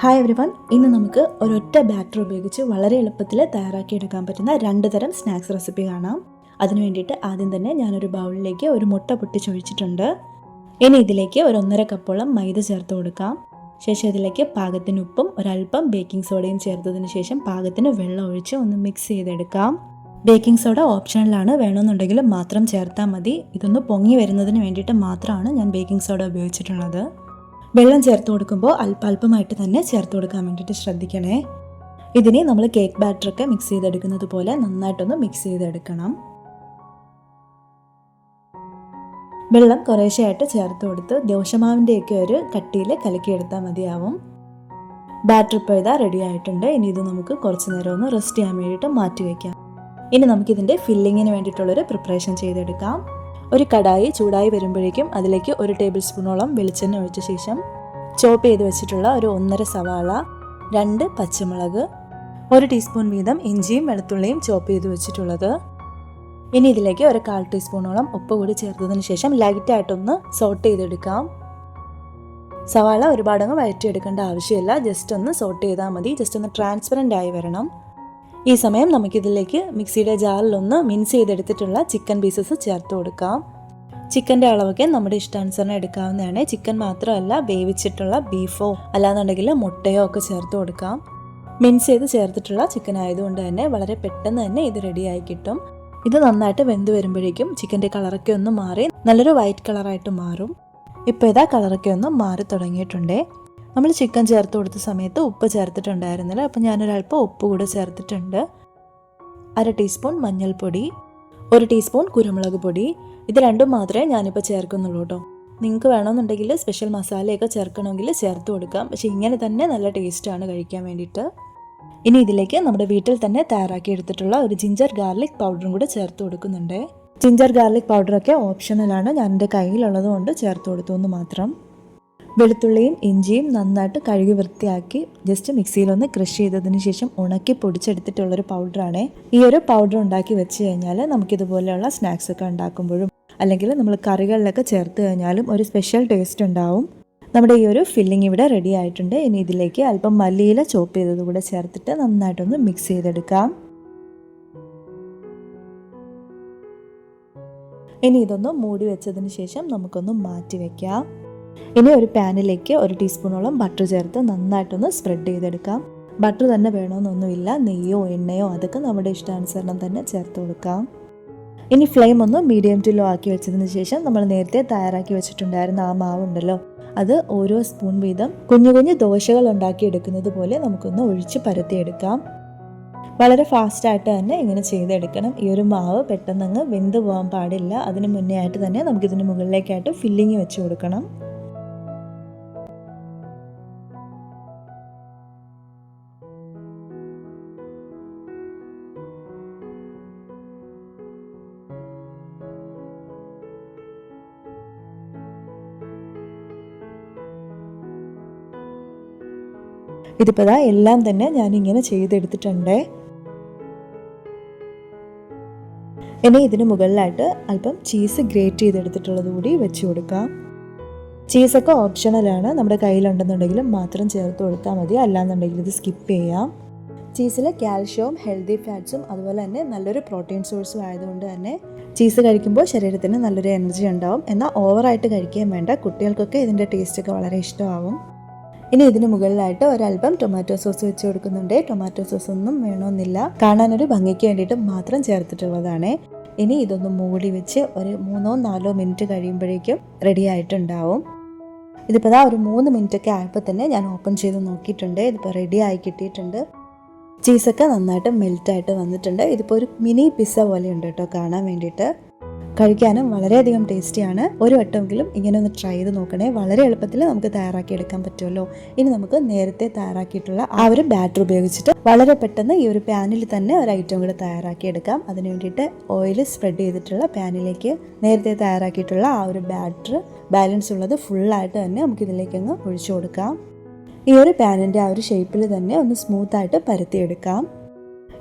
Hi everyone, ഇന്ന് നമുക്ക് ഒരൊറ്റ ബാറ്റർ ഉപയോഗിച്ച് വളരെ എളുപ്പത്തിൽ തയ്യാറാക്കിയെടുക്കാൻ പറ്റുന്ന 2 തരം സ്നാക്സ് റെസിപ്പി കാണാം. അതിനു വേണ്ടിയിട്ട് ആദ്യം തന്നെ ഞാനൊരു ബൗളിലേക്ക് ഒരു മുട്ട പൊട്ടിച്ചൊഴിച്ചിട്ടുണ്ട്. ഇനി ഇതിലേക്ക് ഒരു 1.5 കപ്പോളം മൈദ ചേർത്ത് കൊടുക്കാം. ശേഷം ഇതിലേക്ക് പാകത്തിന് ഉപ്പും ഒരല്പം ബേക്കിംഗ് സോഡയും ചേർത്തതിന് ശേഷം പാകത്തിന് വെള്ളം ഒഴിച്ച് ഒന്ന് മിക്സ് ചെയ്തെടുക്കാം. ബേക്കിംഗ് സോഡ ഓപ്ഷണലാണ്, വേണമെന്നുണ്ടെങ്കിൽ മാത്രം ചേർത്താൽ മതി. ഇതൊന്ന് പൊങ്ങി വരുന്നതിന് വേണ്ടിയിട്ട് മാത്രമാണ് ഞാൻ ബേക്കിംഗ് സോഡ ഉപയോഗിച്ചിട്ടുള്ളത്. വെള്ളം ചേർത്ത് കൊടുക്കുമ്പോൾ അല്പമായിട്ട് തന്നെ ചേർത്ത് കൊടുക്കാൻ വേണ്ടിയിട്ട് ശ്രദ്ധിക്കണേ. ഇതിനെ നമ്മൾ കേക്ക് ബാറ്ററൊക്കെ മിക്സ് ചെയ്തെടുക്കുന്നത് പോലെ നന്നായിട്ടൊന്ന് മിക്സ് ചെയ്തെടുക്കണം. വെള്ളം കുറേശ്ശെയായിട്ട് ചേർത്ത് കൊടുത്ത് ദോശമാവിൻ്റെയൊക്കെ ഒരു കട്ടിയിൽ കലക്കിയെടുത്താൽ മതിയാവും. ബാറ്റർ ഇപ്പോൾ ഇതാ റെഡി ആയിട്ടുണ്ട്. ഇനി ഇത് നമുക്ക് കുറച്ച് നേരം ഒന്ന് റെസ്റ്റ് ചെയ്യാൻ വേണ്ടിയിട്ട് മാറ്റി വയ്ക്കാം. ഇനി നമുക്കിതിൻ്റെ ഫില്ലിങ്ങിന് വേണ്ടിയിട്ടുള്ളൊരു പ്രിപ്പറേഷൻ ചെയ്തെടുക്കാം. ഒരു കടായി ചൂടായി വരുമ്പോഴേക്കും അതിലേക്ക് 1 ടേബിൾ സ്പൂണോളം വെളിച്ചെണ്ണ ഒഴിച്ച ശേഷം ചോപ്പ് ചെയ്ത് വെച്ചിട്ടുള്ള ഒരു 1.5 സവാള, 2 പച്ചമുളക്, 1 ടീസ്പൂൺ വീതം ഇഞ്ചിയും വെളുത്തുള്ളിയും ചോപ്പ് ചെയ്ത് വെച്ചിട്ടുള്ളത്. ഇനി ഇതിലേക്ക് ഒരു 1/4 ടീസ്പൂണോളം ഉപ്പ് കൂടി ചേർത്തതിന് ശേഷം ലൈറ്റായിട്ടൊന്ന് സോട്ട് ചെയ്തെടുക്കാം. സവാള ഒരുപാടങ്ങ് വഴറ്റിയെടുക്കേണ്ട ആവശ്യമില്ല, ജസ്റ്റ് ഒന്ന് സോട്ട് ചെയ്താൽ മതി. ജസ്റ്റ് ഒന്ന് ട്രാൻസ്പെറൻ്റ് ആയി വരണം. ഈ സമയം നമുക്കിതിലേക്ക് മിക്സിയുടെ ജാറിലൊന്ന് മിൻസ് ചെയ്തെടുത്തിട്ടുള്ള ചിക്കൻ പീസസ് ചേർത്ത് കൊടുക്കാം. ചിക്കൻ്റെ അളവൊക്കെ നമ്മുടെ ഇഷ്ടാനുസരണം എടുക്കാവുന്നതാണ്. ചിക്കൻ മാത്രമല്ല, വേവിച്ചിട്ടുള്ള ബീഫോ അല്ലാന്നുണ്ടെങ്കിൽ മുട്ടയോ ഒക്കെ ചേർത്ത് കൊടുക്കാം. മിൻസ് ചെയ്ത് ചേർത്തിട്ടുള്ള ചിക്കൻ ആയതുകൊണ്ട് തന്നെ വളരെ പെട്ടെന്ന് തന്നെ ഇത് റെഡിയായി കിട്ടും. ഇത് നന്നായിട്ട് വെന്ത് വരുമ്പോഴേക്കും ചിക്കൻ്റെ കളറൊക്കെ ഒന്ന് മാറി നല്ലൊരു വൈറ്റ് കളറായിട്ട് മാറും. ഇപ്പോൾ ഇതാ കളറൊക്കെ ഒന്ന് മാറി തുടങ്ങിയിട്ടുണ്ടേ. നമ്മൾ ചിക്കൻ ചേർത്ത് കൊടുത്ത സമയത്ത് ഉപ്പ് ചേർത്തിട്ടുണ്ടായിരുന്നില്ല, അപ്പോൾ ഞാനൊരല്പം ഉപ്പ് കൂടെ ചേർത്തിട്ടുണ്ട്. 1/2 ടീസ്പൂൺ മഞ്ഞൾപ്പൊടി, 1 ടീസ്പൂൺ കുരുമുളക് പൊടി. ഇത് രണ്ടും മാത്രമേ ഞാനിപ്പോൾ ചേർക്കുന്നുള്ളൂ കേട്ടോ. നിങ്ങൾക്ക് വേണമെന്നുണ്ടെങ്കിൽ സ്പെഷ്യൽ മസാലയൊക്കെ ചേർക്കണമെങ്കിൽ ചേർത്ത് കൊടുക്കാം. പക്ഷേ ഇങ്ങനെ തന്നെ നല്ല ടേസ്റ്റാണ് കഴിക്കാൻ വേണ്ടിയിട്ട്. ഇനി ഇതിലേക്ക് നമ്മുടെ വീട്ടിൽ തന്നെ തയ്യാറാക്കി എടുത്തിട്ടുള്ള ഒരു ജിഞ്ചർ ഗാർലിക് പൗഡറും കൂടെ ചേർത്ത് കൊടുക്കുന്നുണ്ട്. ജിഞ്ചർ ഗാർലിക് പൗഡറൊക്കെ ഓപ്ഷണലാണ്, ഞാൻ എൻ്റെ കയ്യിലുള്ളത് കൊണ്ട് ചേർത്ത് കൊടുത്തു എന്ന് മാത്രം. വെളുത്തുള്ളിയും ഇഞ്ചിയും നന്നായിട്ട് കഴുകി വൃത്തിയാക്കി ജസ്റ്റ് മിക്സിയിലൊന്ന് ക്രഷ് ചെയ്തതിന് ശേഷം ഉണക്കി പൊടിച്ചെടുത്തിട്ടുള്ളൊരു പൗഡറാണ്. ഈ ഒരു പൗഡർ ഉണ്ടാക്കി വെച്ച് കഴിഞ്ഞാൽ നമുക്കിതുപോലെയുള്ള സ്നാക്സ് ഒക്കെ ഉണ്ടാക്കുമ്പോഴും അല്ലെങ്കിൽ നമ്മൾ കറികളിലൊക്കെ ചേർത്ത് കഴിഞ്ഞാലും ഒരു സ്പെഷ്യൽ ടേസ്റ്റ് ഉണ്ടാവും. നമ്മുടെ ഈ ഒരു ഫില്ലിംഗ് ഇവിടെ റെഡി ആയിട്ടുണ്ട്. ഇനി ഇതിലേക്ക് അല്പം മല്ലിയില ചോപ്പ് ചെയ്തത് കൂടെ ചേർത്തിട്ട് നന്നായിട്ടൊന്ന് മിക്സ് ചെയ്തെടുക്കാം. ഇനി ഇതൊന്ന് മൂടി വെച്ചതിന് ശേഷം നമുക്കൊന്ന് മാറ്റി വയ്ക്കാം. ഇനി ഒരു പാനിലേക്ക് 1 ടീസ്പൂണോളം ബട്ടർ ചേർത്ത് നന്നായിട്ടൊന്ന് സ്പ്രെഡ് ചെയ്തെടുക്കാം. ബട്ടർ തന്നെ വേണമെന്നൊന്നുമില്ല, നെയ്യോ എണ്ണയോ അതൊക്കെ നമ്മുടെ ഇഷ്ടാനുസരണം തന്നെ ചേർത്ത് കൊടുക്കാം. ഇനി ഫ്ലെയിം ഒന്ന് മീഡിയം ടു ലോ ആക്കി വെച്ചതിന് ശേഷം നമ്മൾ നേരത്തെ തയ്യാറാക്കി വെച്ചിട്ടുണ്ടായിരുന്ന ആ മാവുണ്ടല്ലോ, അത് ഓരോ സ്പൂൺ വീതം കുഞ്ഞു കുഞ്ഞു ദോശകൾ ഉണ്ടാക്കിയെടുക്കുന്നത് പോലെ നമുക്കൊന്ന് ഒഴിച്ച് പരത്തിയെടുക്കാം. വളരെ ഫാസ്റ്റായിട്ട് തന്നെ ഇങ്ങനെ ചെയ്തെടുക്കണം. ഈ ഒരു മാവ് പെട്ടെന്നങ്ങ് വെന്ത് പോകാൻ പാടില്ല. അതിന് മുന്നേ ആയിട്ട് തന്നെ നമുക്കിതിന് മുകളിലേക്കായിട്ട് ഫില്ലിങ് വെച്ച് കൊടുക്കണം. ഇതിപ്പോൾ എല്ലാം തന്നെ ഞാനിങ്ങനെ ചെയ്തെടുത്തിട്ടുണ്ട്. ഇനി ഇതിന് മുകളിലായിട്ട് അല്പം ചീസ് ഗ്രേറ്റ് ചെയ്തെടുത്തിട്ടുള്ളത് കൂടി വെച്ച് കൊടുക്കാം. ചീസൊക്കെ ഓപ്ഷണലാണ്, നമ്മുടെ കയ്യിലുണ്ടെന്നുണ്ടെങ്കിൽ മാത്രം ചേർത്ത് കൊടുത്താൽ മതി, അല്ലാന്നുണ്ടെങ്കിൽ ഇത് സ്കിപ്പ് ചെയ്യാം. ചീസിൽ കാൽഷ്യവും ഹെൽത്തി ഫാറ്റ്സും അതുപോലെ തന്നെ നല്ലൊരു പ്രോട്ടീൻ സോഴ്സും ആയതുകൊണ്ട് തന്നെ ചീസ് കഴിക്കുമ്പോൾ ശരീരത്തിന് നല്ലൊരു എനർജി ഉണ്ടാവും. എന്നാൽ ഓവറായിട്ട് കഴിക്കുകയും വേണ്ട. കുട്ടികൾക്കൊക്കെ ഇതിൻ്റെ ടേസ്റ്റൊക്കെ വളരെ ഇഷ്ടമാവും. ഇനി ഇതിന് മുകളിലായിട്ട് ഒരല്പം ടൊമാറ്റോ സോസ് വെച്ച് കൊടുക്കുന്നുണ്ട്. ടൊമാറ്റോ സോസ് ഒന്നും വേണമെന്നില്ല, കാണാനൊരു ഭംഗിക്ക് വേണ്ടിയിട്ട് മാത്രം ചേർത്തിട്ടുള്ളതാണ്. ഇനി ഇതൊന്ന് മൂടി വെച്ച് ഒരു 3-4 മിനിറ്റ് കഴിയുമ്പോഴേക്കും റെഡി ആയിട്ടുണ്ടാവും. ഇതിപ്പോൾ ഒരു 3 മിനിറ്റൊക്കെ ആയപ്പോൾ തന്നെ ഞാൻ ഓപ്പൺ ചെയ്ത് നോക്കിയിട്ടുണ്ട്. ഇതിപ്പോൾ റെഡി ആയി കിട്ടിയിട്ടുണ്ട്. ചീസൊക്കെ നന്നായിട്ട് മെൽറ്റായിട്ട് വന്നിട്ടുണ്ട്. ഇതിപ്പോൾ ഒരു മിനി പിസ്സ പോലെ ഉണ്ട് കേട്ടോ കാണാൻ വേണ്ടിയിട്ട്. കഴിക്കാനും വളരെയധികം ടേസ്റ്റിയാണ്. ഒരു വട്ടമെങ്കിലും ഇങ്ങനെ ഒന്ന് ട്രൈ ചെയ്ത് നോക്കണേ. വളരെ എളുപ്പത്തിൽ നമുക്ക് തയ്യാറാക്കി എടുക്കാൻ പറ്റുമല്ലോ. ഇനി നമുക്ക് നേരത്തെ തയ്യാറാക്കിയിട്ടുള്ള ആ ഒരു ബാറ്റർ ഉപയോഗിച്ചിട്ട് വളരെ പെട്ടെന്ന് ഈ ഒരു പാനിൽ തന്നെ ഒരു ഐറ്റം കൂടെ തയ്യാറാക്കി എടുക്കാം. അതിന് വേണ്ടിയിട്ട് ഓയിൽ സ്പ്രെഡ് ചെയ്തിട്ടുള്ള പാനിലേക്ക് നേരത്തെ തയ്യാറാക്കിയിട്ടുള്ള ആ ഒരു ബാറ്റർ ബാലൻസ് ഉള്ളത് ഫുള്ളായിട്ട് തന്നെ നമുക്കിതിലേക്ക് അങ്ങ് ഒഴിച്ചു കൊടുക്കാം. ഈ ഒരു പാനിൻ്റെ ആ ഒരു ഷേപ്പിൽ തന്നെ ഒന്ന് സ്മൂത്തായിട്ട് പരത്തിയെടുക്കാം.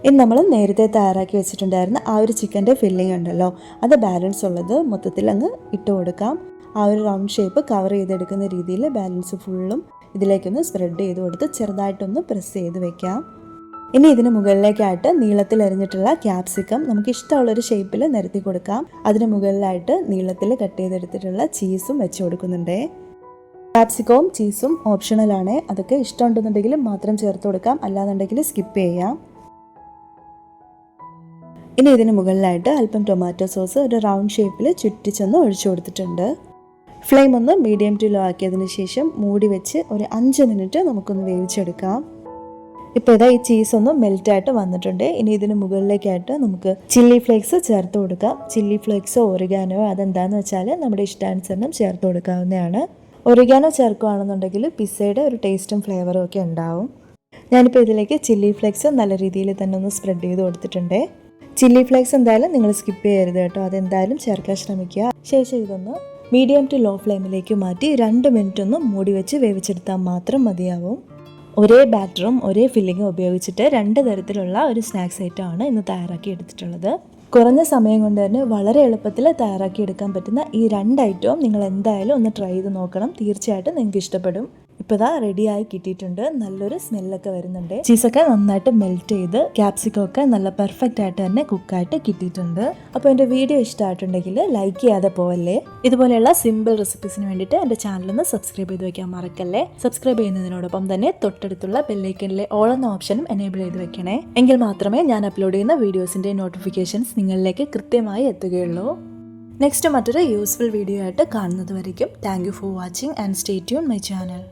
ഇനി നമ്മൾ നേരത്തെ തയ്യാറാക്കി വെച്ചിട്ടുണ്ടായിരുന്ന ആ ഒരു ചിക്കൻ്റെ ഫില്ലിംഗ് ഉണ്ടല്ലോ, അത് ബാലൻസ് ഉള്ളത് മൊത്തത്തിൽ അങ്ങ് ഇട്ട് കൊടുക്കാം. ആ ഒരു റൗണ്ട് ഷേപ്പ് കവർ ചെയ്തെടുക്കുന്ന രീതിയിൽ ബാലൻസ് ഫുള്ളും ഇതിലേക്കൊന്ന് സ്പ്രെഡ് ചെയ്ത് കൊടുത്ത് ചെറുതായിട്ടൊന്ന് പ്രസ് ചെയ്ത് വെക്കാം. ഇനി ഇതിന് മുകളിലേക്കായിട്ട് നീളത്തിൽ അരിഞ്ഞിട്ടുള്ള ക്യാപ്സിക്കം നമുക്ക് ഇഷ്ടമുള്ളൊരു ഷേപ്പിൽ നിരത്തി കൊടുക്കാം. അതിന് മുകളിലായിട്ട് നീളത്തിൽ കട്ട് ചെയ്തെടുത്തിട്ടുള്ള ചീസും വെച്ച് കൊടുക്കുന്നുണ്ട്. ക്യാപ്സിക്കവും ചീസും ഓപ്ഷണലാണ്. അതൊക്കെ ഇഷ്ടമുണ്ടെന്നുണ്ടെങ്കിൽ മാത്രം ചേർത്ത് കൊടുക്കാം, അല്ലാന്നുണ്ടെങ്കിൽ സ്കിപ്പ് ചെയ്യാം. ഇനി ഇതിന് മുകളിലായിട്ട് അല്പം ടൊമാറ്റോ സോസ് ഒരു റൗണ്ട് ഷേപ്പിൽ ചുറ്റിച്ചൊന്ന് ഒഴിച്ചു കൊടുത്തിട്ടുണ്ട്. ഫ്ലെയിം ഒന്ന് മീഡിയം ടു ലോ ആക്കിയതിന് ശേഷം മൂടി വെച്ച് ഒരു 5 മിനിറ്റ് നമുക്കൊന്ന് വേവിച്ചെടുക്കാം. ഇപ്പോൾ ഇതാ ഈ ചീസ് ഒന്ന് മെൽറ്റായിട്ട് വന്നിട്ടുണ്ട്. ഇനി ഇതിന് മുകളിലേക്കായിട്ട് നമുക്ക് ചില്ലി ഫ്ലേക്സ് ചേർത്ത് കൊടുക്കാം. ചില്ലി ഫ്ലേക്സോ ഒറിഗാനോ അതെന്താണെന്ന് വെച്ചാൽ നമ്മുടെ ഇഷ്ടാനുസരണം ചേർത്ത് കൊടുക്കാവുന്നതാണ്. ഒറിഗാനോ ചേർക്കുകയാണെന്നുണ്ടെങ്കിൽ പിസ്സയുടെ ഒരു ടേസ്റ്റും ഫ്ലേവറും ഒക്കെ ഉണ്ടാവും. ഞാനിപ്പോൾ ഇതിലേക്ക് ചില്ലി ഫ്ലേക്സ് നല്ല രീതിയിൽ തന്നെ ഒന്ന് സ്പ്രെഡ് ചെയ്ത് കൊടുത്തിട്ടുണ്ട്. ചില്ലി ഫ്ലേക്സ് എന്തായാലും നിങ്ങൾ സ്കിപ്പ് ചെയ്യരുത് കേട്ടോ, അതെന്തായാലും ചേർക്കാൻ ശ്രമിക്കുക. ശേഷം ഇതൊന്ന് മീഡിയം ടു ലോ ഫ്ലെയിമിലേക്ക് മാറ്റി 2 മിനിറ്റ് ഒന്ന് മൂടി വെച്ച് വേവിച്ചെടുത്താൽ മാത്രം മതിയാവും. ഒരേ ബാറ്ററും ഒരേ ഫില്ലിങ്ങും ഉപയോഗിച്ചിട്ട് 2 തരത്തിലുള്ള ഒരു സ്നാക്സ് ഐറ്റമാണ് ഇന്ന് തയ്യാറാക്കി എടുത്തിട്ടുള്ളത്. കുറഞ്ഞ സമയം കൊണ്ട് തന്നെ വളരെ എളുപ്പത്തിൽ തയ്യാറാക്കി എടുക്കാൻ പറ്റുന്ന ഈ 2 ഐറ്റവും നിങ്ങൾ എന്തായാലും ഒന്ന് ട്രൈ ചെയ്ത് നോക്കണം. തീർച്ചയായിട്ടും നിങ്ങൾക്ക് ഇഷ്ടപ്പെടും. ഇപ്പോൾ ഇതാ റെഡിയായി കിട്ടിയിട്ടുണ്ട്. നല്ലൊരു സ്മെല്ലൊക്കെ വരുന്നുണ്ട്. ചീസൊക്കെ നന്നായിട്ട് മെൽറ്റ് ചെയ്ത് ക്യാപ്സിക്കം ഒക്കെ നല്ല പെർഫെക്റ്റ് ആയിട്ട് തന്നെ കുക്കായിട്ട് കിട്ടിയിട്ടുണ്ട്. അപ്പോൾ എൻ്റെ വീഡിയോ ഇഷ്ടമായിട്ടുണ്ടെങ്കിൽ ലൈക്ക് ചെയ്യാതെ പോവല്ലേ. ഇതുപോലെയുള്ള സിമ്പിൾ റെസിപ്പീസിന് വേണ്ടിയിട്ട് എൻ്റെ ചാനലൊന്ന് സബ്സ്ക്രൈബ് ചെയ്ത് വെക്കാൻ മറക്കല്ലേ. സബ്സ്ക്രൈബ് ചെയ്യുന്നതിനോടൊപ്പം തന്നെ തൊട്ടടുത്തുള്ള ബെല്ലൈക്കനിലെ ഓൾ എന്ന ഓപ്ഷനും എനേബിൾ ചെയ്ത് വെക്കണേ. എങ്കിൽ മാത്രമേ ഞാൻ അപ്ലോഡ് ചെയ്യുന്ന വീഡിയോസിൻ്റെ നോട്ടിഫിക്കേഷൻസ് നിങ്ങളിലേക്ക് കൃത്യമായി എത്തുകയുള്ളൂ. നെക്സ്റ്റ് മറ്റൊരു യൂസ്ഫുൾ വീഡിയോ ആയിട്ട് കാണുന്നത് വരയ്ക്കും. Thank you for watching and stay tune my channel.